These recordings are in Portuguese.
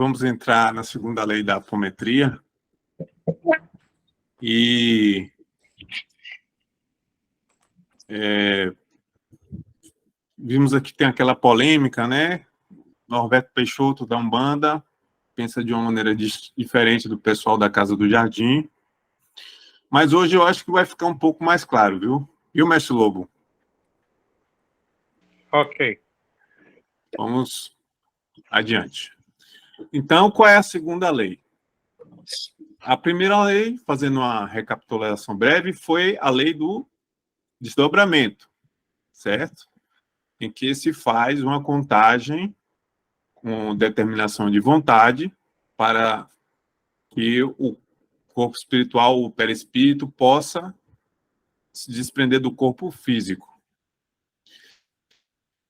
Vamos entrar na segunda lei da apometria. E vimos aqui que tem aquela polêmica, né? Norberto Peixoto, da Umbanda, pensa de uma maneira diferente do pessoal da Casa do Jardim. Mas hoje eu acho que vai ficar um pouco mais claro, viu? E o Mestre Lobo? Ok. Vamos adiante. Então, qual é a segunda lei? A primeira lei, fazendo uma recapitulação breve, foi a lei do desdobramento, certo? Em que se faz uma contagem com determinação de vontade para que o corpo espiritual, o perispírito, possa se desprender do corpo físico.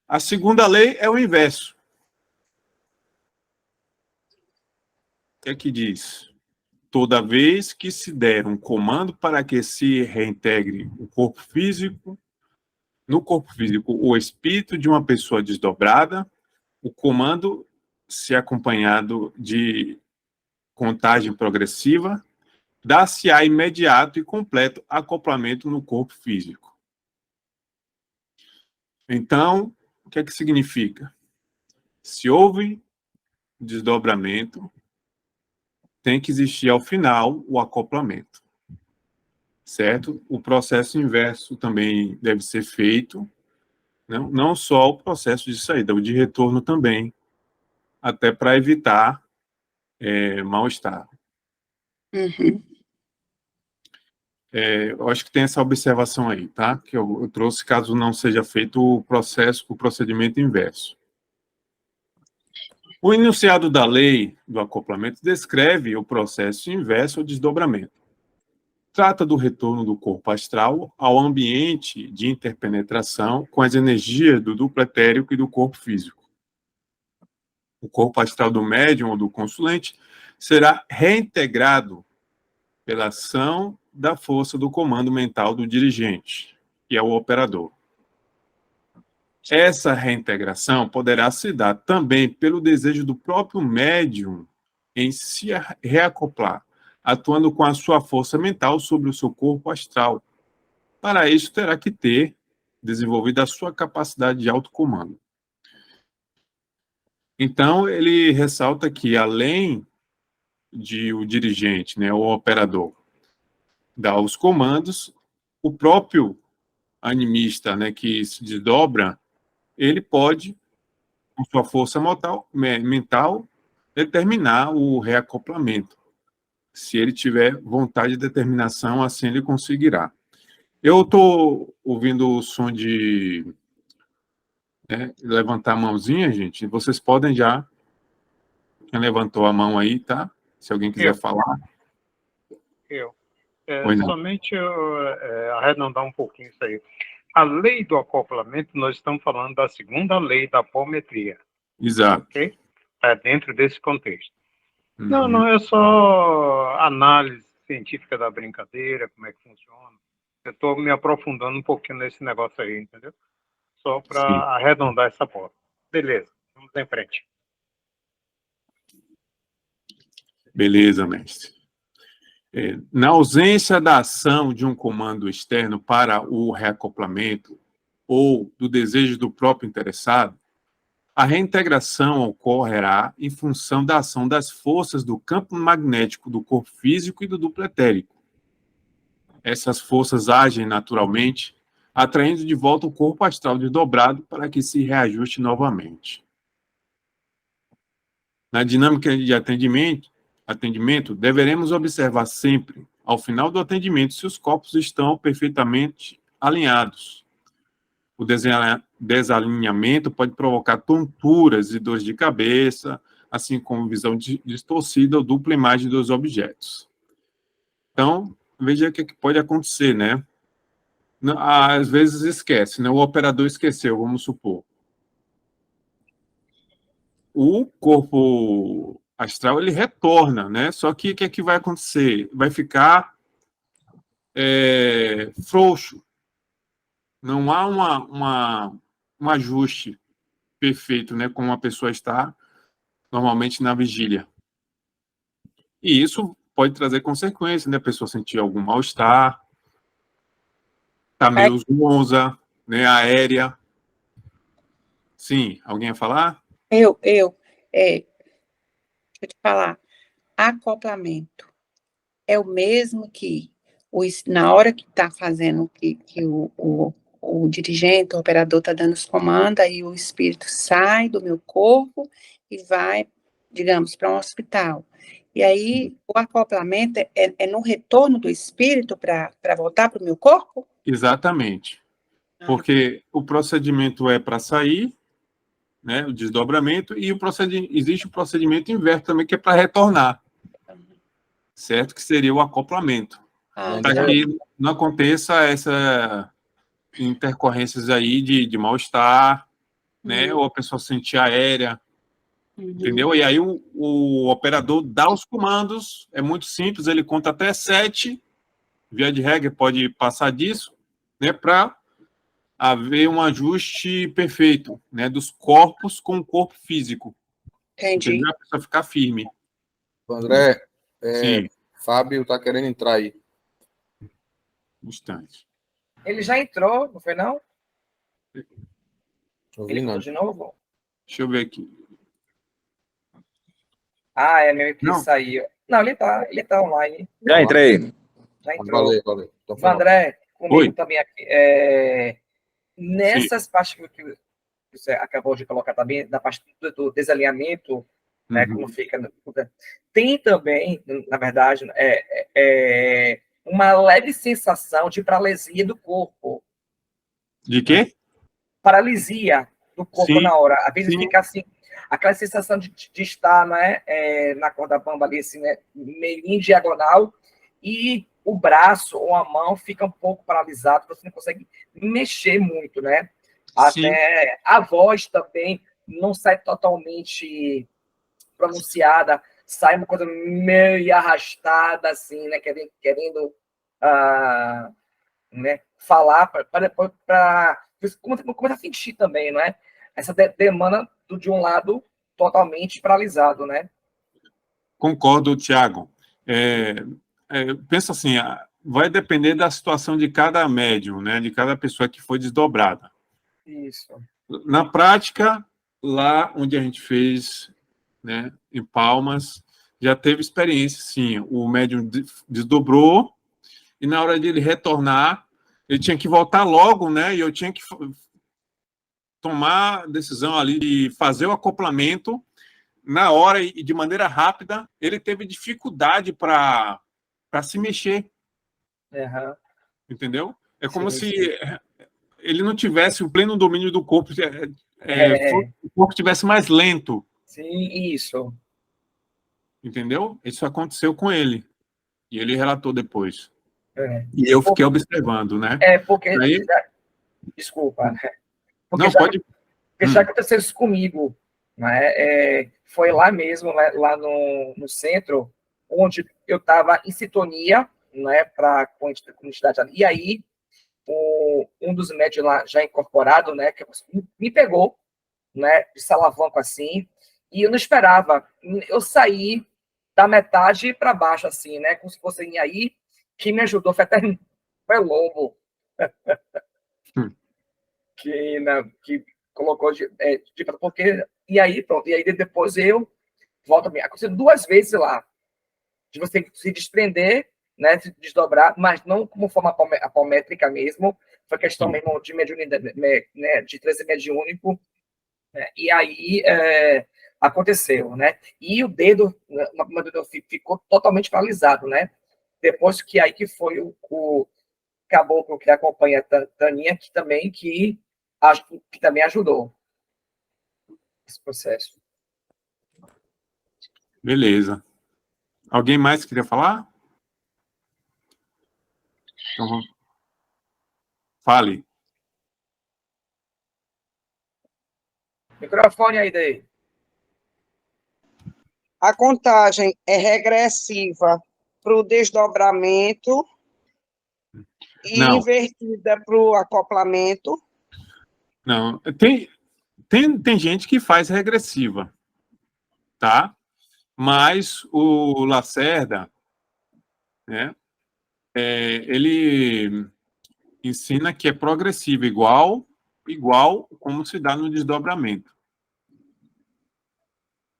A segunda lei é o inverso. O que é que diz? Toda vez que se der um comando para que se reintegre o corpo físico, no corpo físico, o espírito de uma pessoa desdobrada, o comando, se acompanhado de contagem progressiva, dá-se-á imediato e completo acoplamento no corpo físico. Então, o que é que significa? Se houve desdobramento, tem que existir ao final o acoplamento, certo? O processo inverso também deve ser feito, não só o processo de saída, o de retorno também, até para evitar mal-estar. Uhum. Eu acho que tem essa observação aí, tá? Que eu trouxe caso não seja feito o procedimento inverso. O enunciado da lei do acoplamento descreve o processo inverso ao desdobramento. Trata do retorno do corpo astral ao ambiente de interpenetração com as energias do duplo etérico e do corpo físico. O corpo astral do médium ou do consulente será reintegrado pela ação da força do comando mental do dirigente, que é o operador. Essa reintegração poderá se dar também pelo desejo do próprio médium em se reacoplar, atuando com a sua força mental sobre o seu corpo astral. Para isso, terá que ter desenvolvido a sua capacidade de autocomando. Então, ele ressalta que, além de o dirigente, né, o operador, dar os comandos, o próprio animista, né, que se desdobra, ele pode, com sua força mental, determinar o reacoplamento. Se ele tiver vontade e determinação, assim ele conseguirá. Eu estou ouvindo o som de levantar a mãozinha, gente. Vocês podem já. Quem levantou a mão aí, tá? Se alguém quiser falar. Somente arredondar um pouquinho isso aí. A lei do acoplamento, nós estamos falando da segunda lei da apometria. Exato. Ok? Dentro desse contexto. Uhum. Não é só análise científica da brincadeira, como é que funciona. Eu estou me aprofundando um pouquinho nesse negócio aí, entendeu? Só para arredondar essa porta. Beleza, vamos em frente. Beleza, mestre. Na ausência da ação de um comando externo para o reacoplamento ou do desejo do próprio interessado, a reintegração ocorrerá em função da ação das forças do campo magnético do corpo físico e do duplo etérico. Essas forças agem naturalmente, atraindo de volta o corpo astral desdobrado para que se reajuste novamente. Na dinâmica de atendimento, deveremos observar sempre, ao final do atendimento, se os corpos estão perfeitamente alinhados. O desalinhamento pode provocar tonturas e dores de cabeça, assim como visão distorcida ou dupla imagem dos objetos. Então, veja o que pode acontecer, né? Às vezes esquece, né? O operador esqueceu, vamos supor. O corpo astral, ele retorna, né? Só que o que é que vai acontecer? Vai ficar frouxo. Não há um ajuste perfeito, né? Como a pessoa está normalmente na vigília. E isso pode trazer consequências, né? A pessoa sentir algum mal-estar, tá meio zonza, né? Aérea. Sim, alguém ia falar? Deixa eu te falar, acoplamento é o mesmo que na hora que está fazendo, que o dirigente, o operador está dando os comandos, aí o espírito sai do meu corpo e vai, digamos, para um hospital. E aí o acoplamento é no retorno do espírito para voltar para o meu corpo? Exatamente. Porque o procedimento é para sair, né? O desdobramento, e existe o procedimento inverso também, que é para retornar. Certo? Que seria o acoplamento. Para que não aconteça essa intercorrências aí de mal-estar, né? Ou a pessoa sentir aérea, entendeu? E aí o operador dá os comandos, é muito simples, ele conta até 7, via de regra pode passar disso, né? Para haver um ajuste perfeito, né? Dos corpos com o corpo físico. Entendi. Entendeu? A pessoa ficar firme. André, Sim. Fábio tá querendo entrar aí. Um instante. Ele já entrou, não foi não? Ele Ouvindo? entrou de novo? Deixa eu ver aqui. Ah, é meio que Não. saiu. Não, ele tá online. Já entrei. Já entrou. Valeu. Então, O André, comigo Oi. também aqui. Nessas partes que você acabou de colocar também, da parte do desalinhamento, né, como fica. Tem também, na verdade, uma leve sensação de paralisia do corpo. De quê? Paralisia do corpo Sim, na hora. Às vezes sim. fica assim, aquela sensação de estar, né, na corda bamba ali, assim, né, meio em diagonal, e o braço ou a mão fica um pouco paralisado, você não consegue mexer muito, né? Sim. Até a voz também não sai totalmente pronunciada, sai uma coisa meio arrastada, assim, né, querendo né, falar para depois começar a sentir também, não é? Essa demanda de um lado totalmente paralisado, né? Concordo, Tiago. Pensa assim, vai depender da situação de cada médium, né? De cada pessoa que foi desdobrada. Isso. Na prática, lá onde a gente fez, né, em Palmas, já teve experiência, sim. O médium desdobrou e na hora de ele retornar, ele tinha que voltar logo, né? E eu tinha que tomar a decisão ali de fazer o acoplamento na hora e de maneira rápida. Ele teve dificuldade para se mexer. Uhum. Entendeu? É como Sim, se ele não tivesse o pleno domínio do corpo, o corpo tivesse mais lento. Sim, isso. Entendeu? Isso aconteceu com ele. E ele relatou depois. É. E eu fiquei observando, né? Porque... Aí... Desculpa. Porque não, pode... já aconteceu isso comigo. Né? Foi lá mesmo, lá no centro, onde eu estava em sintonia, né, com a entidade ali. E aí, um dos médios lá já incorporado, né, que me pegou, né, de salavanco assim, e eu não esperava. Eu saí da metade para baixo, assim, né, como se fosse aí. Quem me ajudou foi o Lobo. que colocou porque e aí pronto, e aí depois eu volto a me aconteceu 2 vezes lá de você se desprender, né, se desdobrar, mas não como forma apométrica mesmo, foi questão mesmo de mediunidade, né, de transe mediúnico, né, e aí aconteceu, né, e o dedo ficou totalmente paralisado, né, depois que aí que foi o caboclo que acompanha a Taninha, que também ajudou esse processo. Beleza. Alguém mais queria falar? Então, fale. Microfone aí, Dei. A contagem é regressiva para o tá? Mas o Lacerda, né, ele ensina que é progressivo, igual como se dá no desdobramento,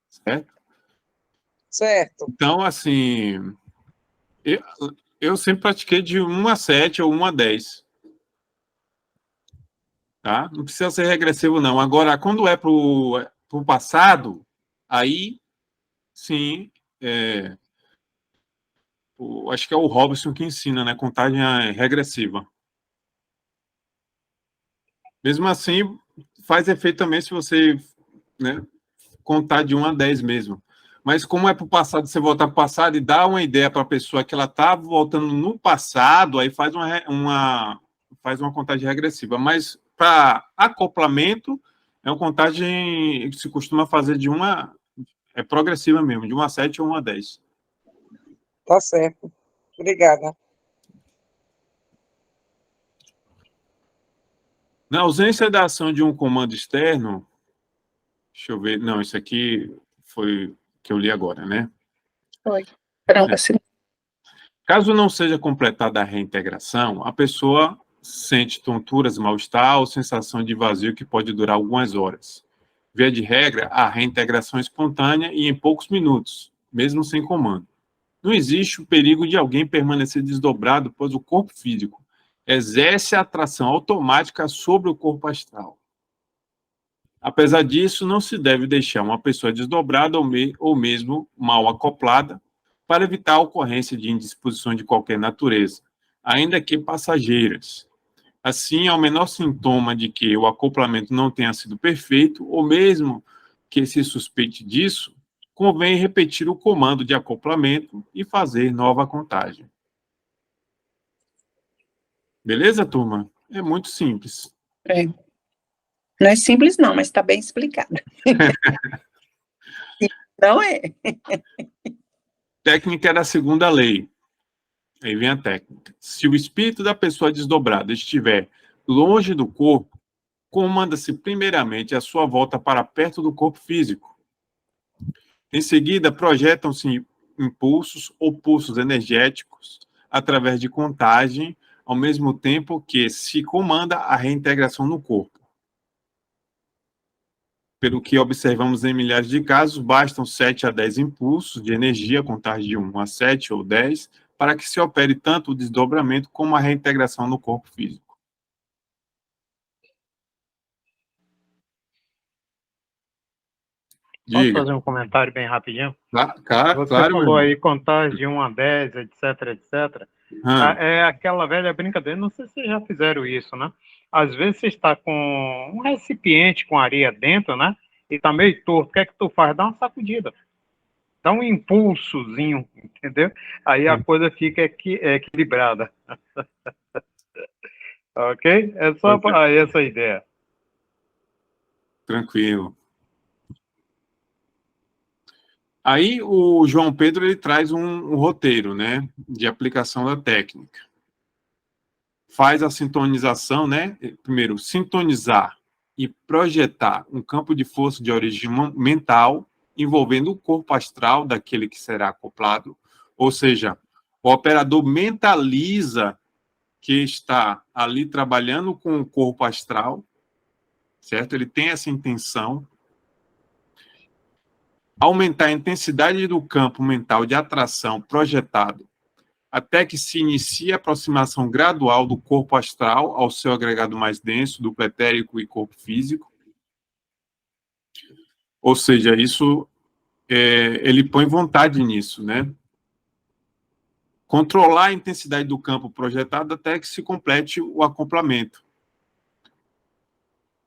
certo? Certo. Então, assim, eu sempre pratiquei de 1 a 7 ou 1 a 10, tá? Não precisa ser regressivo, não. Agora, quando é para o passado, aí, sim, acho que é o Robson que ensina, né? Contagem regressiva. Mesmo assim, faz efeito também se você, né, contar de 1 a 10 mesmo. Mas como é para o passado, você voltar para o passado e dá uma ideia para a pessoa que ela está voltando no passado, aí faz uma contagem regressiva. Mas para acoplamento, é uma contagem que se costuma fazer é progressiva mesmo, de 1 a 7 ou 1 a 10. Tá certo. Obrigada. Na ausência da ação de um comando externo, deixa eu ver, não, isso aqui foi o que eu li agora, né? Foi. Pronto, assim. Caso não seja completada a reintegração, a pessoa sente tonturas, mal-estar ou sensação de vazio que pode durar algumas horas. Via de regra, a reintegração é espontânea e em poucos minutos, mesmo sem comando. Não existe o perigo de alguém permanecer desdobrado, pois o corpo físico exerce a atração automática sobre o corpo astral. Apesar disso, não se deve deixar uma pessoa desdobrada ou mesmo mal acoplada para evitar a ocorrência de indisposições de qualquer natureza, ainda que passageiras. Assim, ao menor sintoma de que o acoplamento não tenha sido perfeito, ou mesmo que se suspeite disso, convém repetir o comando de acoplamento e fazer nova contagem. Beleza, turma? É muito simples. É. Não é simples, não, mas está bem explicado. Não é? Técnica da segunda lei. Aí vem a técnica. Se o espírito da pessoa desdobrada estiver longe do corpo, comanda-se primeiramente a sua volta para perto do corpo físico. Em seguida, projetam-se impulsos ou pulsos energéticos através de contagem, ao mesmo tempo que se comanda a reintegração no corpo. Pelo que observamos em milhares de casos, bastam 7 a 10 impulsos de energia, contagem de 1 a 7 ou 10, para que se opere tanto o desdobramento como a reintegração no corpo físico. Posso Diga. fazer um comentário bem rapidinho? Claro, Você claro, falou meu aí irmão. contagem de 1 a 10, etc, etc. É aquela velha brincadeira, não sei se vocês já fizeram isso, né? Às vezes você está com um recipiente com areia dentro, né? E tá meio torto, o que é que tu faz? Dá uma sacudida. Dá um impulsozinho, entendeu? Aí a coisa fica equilibrada. Ok? É só para essa ideia. Tranquilo. Aí o João Pedro ele traz um roteiro, né, de aplicação da técnica. Faz a sintonização, né? Primeiro, sintonizar e projetar um campo de força de origem mental envolvendo o corpo astral daquele que será acoplado, ou seja, o operador mentaliza que está ali trabalhando com o corpo astral, certo? Ele tem essa intenção. Aumentar a intensidade do campo mental de atração projetado até que se inicie a aproximação gradual do corpo astral ao seu agregado mais denso, duplo etérico e corpo físico. Ou seja, isso ele põe vontade nisso, né? Controlar a intensidade do campo projetado até que se complete o acoplamento.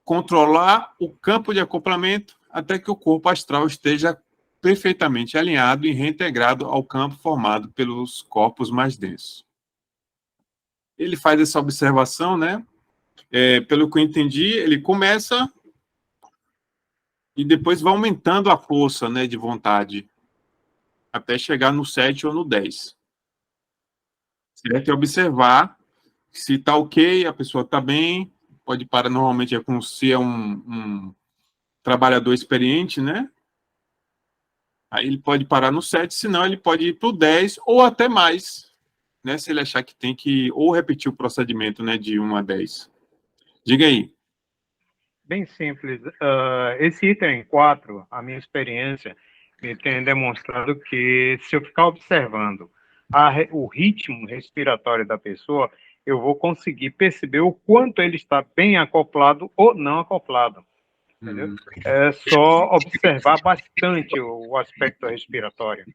Controlar o campo de acoplamento até que o corpo astral esteja perfeitamente alinhado e reintegrado ao campo formado pelos corpos mais densos. Ele faz essa observação, né? Pelo que eu entendi, ele começa e depois vai aumentando a força, né, de vontade até chegar no 7 ou no 10. Certo? E observar se está ok, a pessoa está bem, pode parar, normalmente é com se é um trabalhador experiente, né? Aí ele pode parar no 7, senão ele pode ir para o 10 ou até mais, né? Se ele achar que tem que ou repetir o procedimento, né, de 1 a 10. Diga aí. Bem simples. Esse item 4, a minha experiência, me tem demonstrado que se eu ficar observando o ritmo respiratório da pessoa, eu vou conseguir perceber o quanto ele está bem acoplado ou não acoplado. Entendeu? É só observar bastante o aspecto respiratório,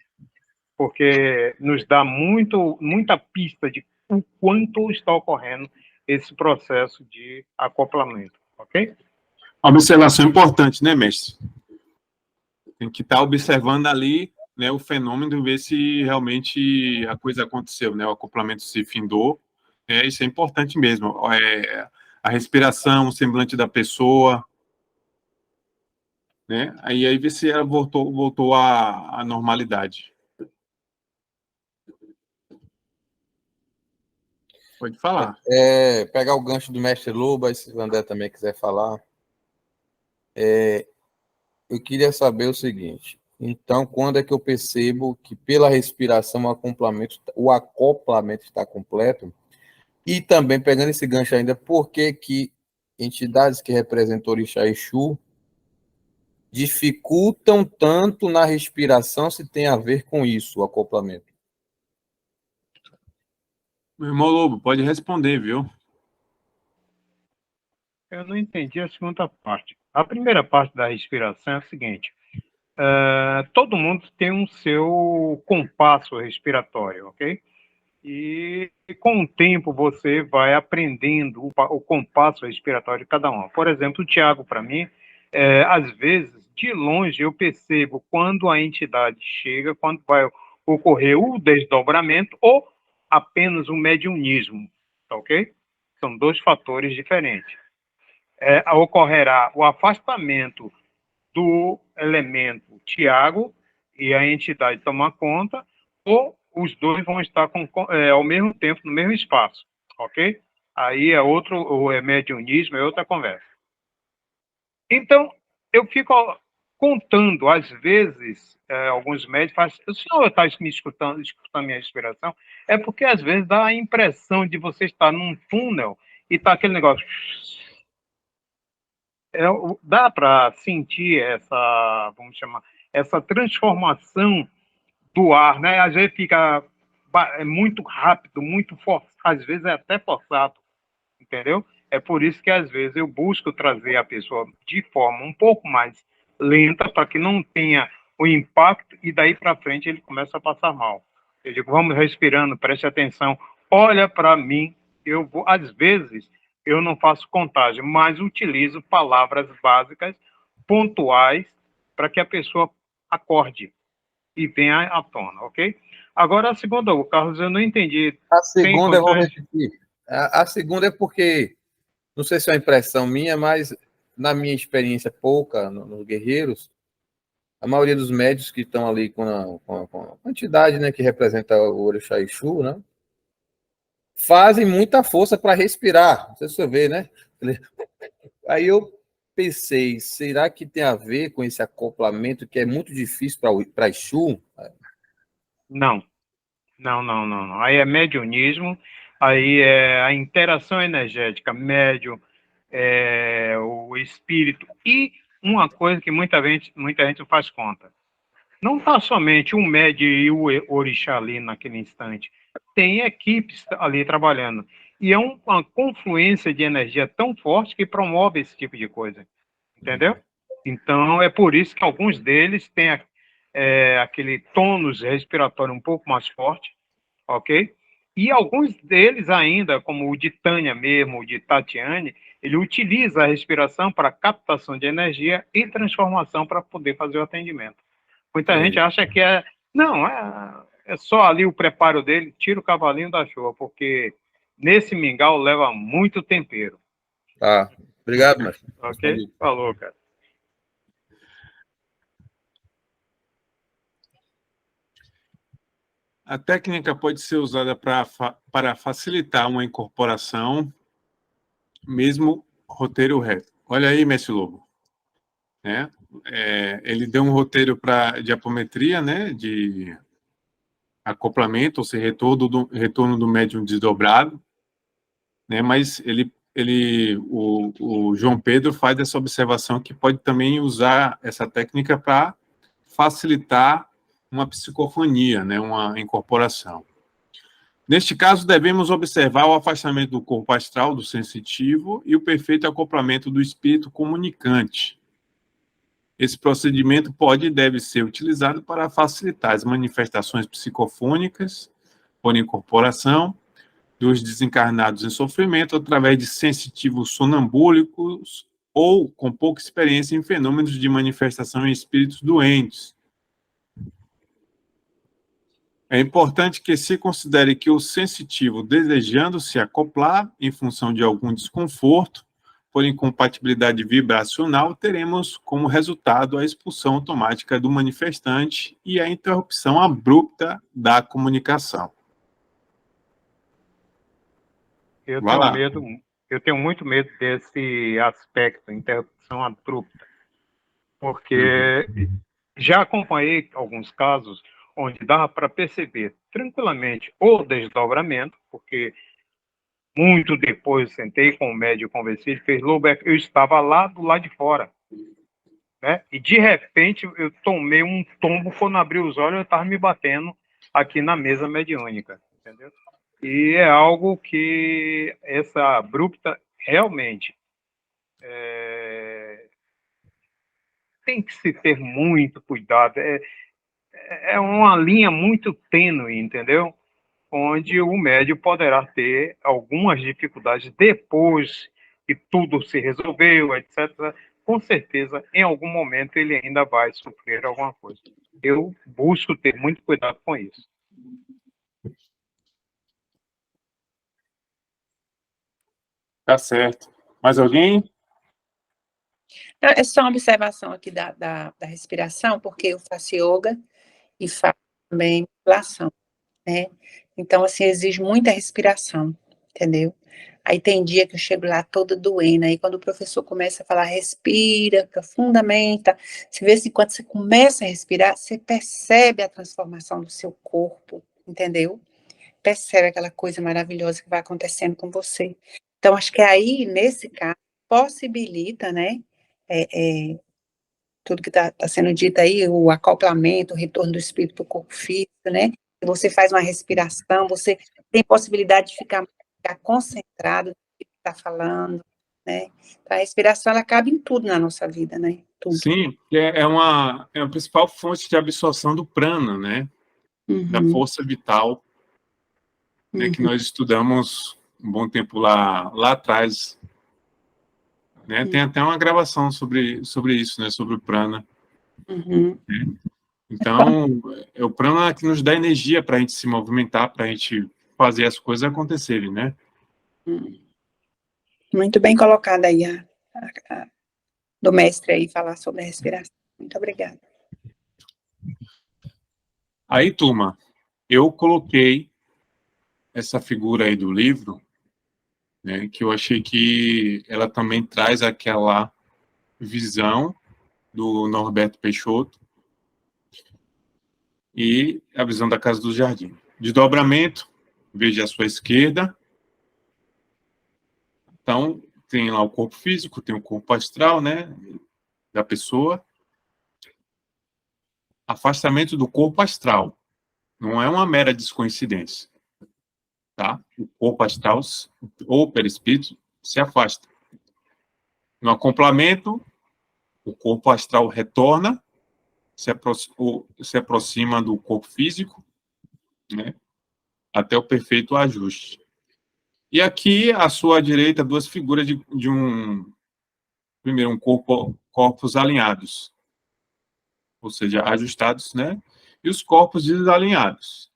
porque nos dá muita pista de o quanto está ocorrendo esse processo de acoplamento, ok? Observação importante, né, mestre? Tem que estar observando ali, né, o fenômeno e ver se realmente a coisa aconteceu, né? O acoplamento se findou. Isso é importante mesmo. A respiração, o semblante da pessoa, né? Aí ver se ela voltou à normalidade. Pode falar. Pegar o gancho do mestre Lobo, aí se o André também quiser falar. Eu queria saber o seguinte. Então, quando é que eu percebo que pela respiração o acoplamento está completo? E também, pegando esse gancho ainda, por que entidades que representam Orixá e Exu dificultam tanto na respiração, se tem a ver com isso, o acoplamento? Meu irmão Lobo, pode responder, viu? Eu não entendi a segunda parte. A primeira parte da respiração é o seguinte: todo mundo tem um seu compasso respiratório, ok? E com o tempo você vai aprendendo o compasso respiratório de cada um. Por exemplo, o Tiago, para mim, às vezes, de longe, eu percebo quando a entidade chega, quando vai ocorrer o desdobramento ou apenas o mediunismo, tá ok? São dois fatores diferentes. Ocorrerá o afastamento do elemento Tiago e a entidade tomar conta, ou os dois vão estar ao mesmo tempo no mesmo espaço, ok? Aí é outro, ou é mediunismo, é outra conversa. Então, eu fico contando, às vezes, alguns médicos falam, o senhor está me escutando minha respiração? É porque, às vezes, dá a impressão de você estar num túnel e está aquele negócio... dá para sentir vamos chamar, essa transformação do ar, né? Às vezes fica muito rápido, muito forçado, às vezes é até forçado, entendeu? É por isso que às vezes eu busco trazer a pessoa de forma um pouco mais lenta, para que não tenha o impacto e daí para frente ele começa a passar mal. Eu digo, vamos respirando, preste atenção, olha para mim, às vezes eu não faço contagem, mas utilizo palavras básicas, pontuais, para que a pessoa acorde e venha à tona, ok? Agora, a segunda, Carlos, eu não entendi. A segunda, eu vou repetir. A segunda é porque, não sei se é uma impressão minha, mas na minha experiência pouca nos guerreiros, a maioria dos médios que estão ali com a entidade, né, que representa o Orixá Exu, né, fazem muita força para respirar. Não sei se você vê, né? Aí eu pensei, será que tem a ver com esse acoplamento que é muito difícil para Exu? Não. Aí é mediunismo, aí é a interação energética, médium, o espírito. E uma coisa que muita gente não faz conta. Não está somente um médium e o orixá ali naquele instante. Tem equipes ali trabalhando. E é uma confluência de energia tão forte que promove esse tipo de coisa. Entendeu? Então, é por isso que alguns deles têm aquele tônus respiratório um pouco mais forte, ok? E alguns deles ainda, como o de Tânia mesmo, o de Tatiane, ele utiliza a respiração para captação de energia e transformação para poder fazer o atendimento. Muita gente acha que não, é só ali o preparo dele, tira o cavalinho da chuva, porque nesse mingau leva muito tempero. Tá, obrigado, mestre. Ok? Falou, cara. A técnica pode ser usada para facilitar uma incorporação, mesmo roteiro reto. Olha aí, mestre Lobo. ele deu um roteiro de apometria, né, de acoplamento, ou seja, retorno do médium desdobrado, né, mas o João Pedro faz essa observação que pode também usar essa técnica para facilitar uma psicofonia, né, uma incorporação. Neste caso, devemos observar o afastamento do corpo astral, do sensitivo, e o perfeito acoplamento do espírito comunicante. Esse procedimento pode e deve ser utilizado para facilitar as manifestações psicofônicas por incorporação dos desencarnados em sofrimento através de sensitivos sonambúlicos ou com pouca experiência em fenômenos de manifestação em espíritos doentes. É importante que se considere que o sensitivo, desejando se acoplar em função de algum desconforto, por incompatibilidade vibracional, teremos como resultado a expulsão automática do manifestante e a interrupção abrupta da comunicação. Eu Vai tenho lá. medo, eu tenho muito medo desse aspecto, interrupção abrupta, porque já acompanhei alguns casos onde dava para perceber tranquilamente o desdobramento, porque muito depois sentei com o médico, conversei, ele fez, Loberto, eu estava lá do lado de fora, né? E de repente eu tomei um tombo, quando abri os olhos eu estava me batendo aqui na mesa mediúnica, entendeu? E é algo que essa abrupta realmente tem que se ter muito cuidado. É uma linha muito tênue, entendeu? Onde o médium poderá ter algumas dificuldades depois que tudo se resolveu, etc. Com certeza, em algum momento, ele ainda vai sofrer alguma coisa. Eu busco ter muito cuidado com isso. Tá certo. Mais alguém? É só uma observação aqui da respiração, porque eu faço yoga e faço também meditação, né? Então, assim, exige muita respiração, entendeu? Aí tem dia que eu chego lá toda doendo, aí quando o professor começa a falar, respira profundamente, tá? Você vê assim, quando você começa a respirar, você percebe a transformação do seu corpo, entendeu? Percebe aquela coisa maravilhosa que vai acontecendo com você. Então, acho que aí, nesse caso, possibilita, né, tudo que está sendo dito aí, o acoplamento, o retorno do espírito para o corpo físico, né? Você faz uma respiração, você tem possibilidade de ficar concentrado no que está falando, né? A respiração, ela cabe em tudo na nossa vida, né? Tudo. Sim, é uma principal fonte de absorção do prana, né? Da força vital, né? Que nós estudamos um bom tempo lá atrás, né? Tem até uma gravação sobre isso, né? Sobre o prana. Então, é o prana que nos dá energia para a gente se movimentar, para a gente fazer as coisas acontecerem, né? Muito bem colocada aí do mestre aí, falar sobre a respiração. Muito obrigada. Aí, turma, eu coloquei essa figura aí do livro, né, que eu achei que ela também traz aquela visão do Norberto Peixoto e a visão da Casa do Jardim. Desdobramento, veja à sua esquerda. Então, tem lá o corpo físico, tem o corpo astral, né, da pessoa. Afastamento do corpo astral. Não é uma mera descoincidência. Tá? O corpo astral ou o perispírito se afasta. No acoplamento, o corpo astral retorna, se aproxima do corpo físico, né, até o perfeito ajuste. E aqui, à sua direita, duas figuras primeiro, corpos alinhados, ou seja, ajustados, né, e os corpos desalinhados.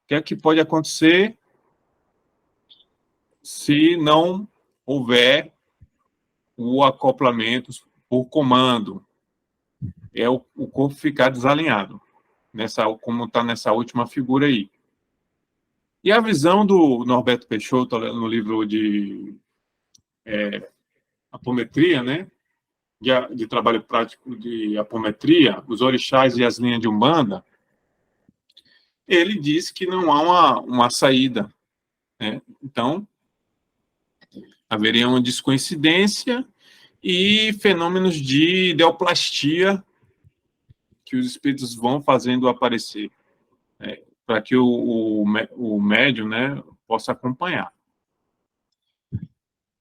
O que é que pode acontecer se não houver o acoplamento por comando? É o corpo ficar desalinhado, como está nessa última figura aí. E a visão do Norberto Peixoto, no livro de apometria, né? de trabalho prático de apometria, os orixás e as linhas de Umbanda, ele diz que não há uma saída, né? Então, haveria uma descoincidência e fenômenos de ideoplastia que os espíritos vão fazendo aparecer, né, para que o médium, né, possa acompanhar.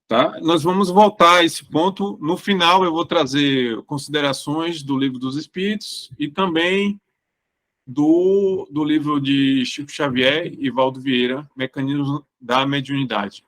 Tá? Nós vamos voltar a esse ponto. No final, eu vou trazer considerações do Livro dos Espíritos e também do livro de Chico Xavier e Valdo Vieira, Mecanismos da Mediunidade.